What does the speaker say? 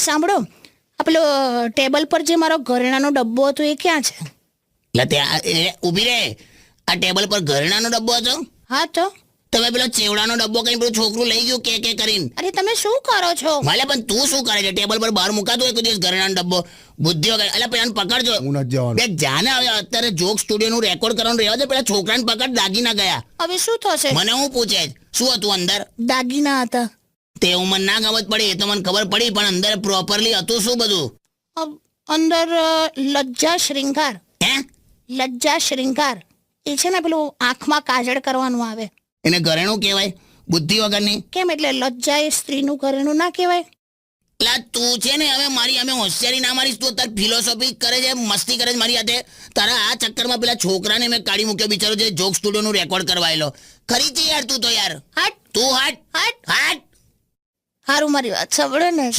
એ સાંભળો, આ પેલો ટેબલ પર જે મારો ઘરેણાનો ડબ્બો હતો એ ક્યાં છે? એટલે ત્યાં ઊભી રે. આ ટેબલ પર ઘરેણાનો ડબ્બો હતો? હા તો તમે પેલો ચેવડાનો ડબ્બો કઈ પેલું છોકરું લઈ ગયું કે કરીને? અરે તમે શું કરો છો? ભલે પણ તું શું કરે છે? ટેબલ પર બહાર મુકાતો હોય કોઈ દિવસ ઘરેણાનો ડબ્બો? બુદ્ધિ વગર. એટલે પેલા પકડજો. હું નથી જવાનું. બે જાને હવે અત્યારે જોક સ્ટુડિયો નું રેકોર્ડ કરવાનું રહેવા દે. પેલા છોકરાને પકડ, દાગીના ગયા. હવે શું થશે? મને હું પૂછે છે, શું હતું અંદર? દાગીના હતા. તે હું મને ના ખબર પડી, એ તો મને ખબર પડી, પણ અંદર પ્રોપરલી હતું શું બધું? અંદર લજ્જા શૃંગાર. હે? લજ્જા શૃંગાર એ છે ને પેલું આંખમાં કાજળ કરવાનું આવે. એને ઘરેણું કહેવાય? બુદ્ધિ વગરની. કેમ? એટલે લજ્જા એ સ્ત્રીનું ઘરેણું ના કહેવાય? એટલે તું છે ને હવે મારી અમે હોશિયારી ના મારીશ. તું તાર ફિલોસોફી કરે છે, મસ્તી કરે છે મારી સાથે. તારા આ ચક્કરમાં પેલા છોકરાને મેં કાઢી મૂક્યો, બિચારો જે જોક સ્ટુડિયો નું રેકોર્ડ કરવાયેલો. ખરી છે યાર તું તો યાર. હટ તું હટ હટ. હટ. હારું મારી વાત સાંભળો ને.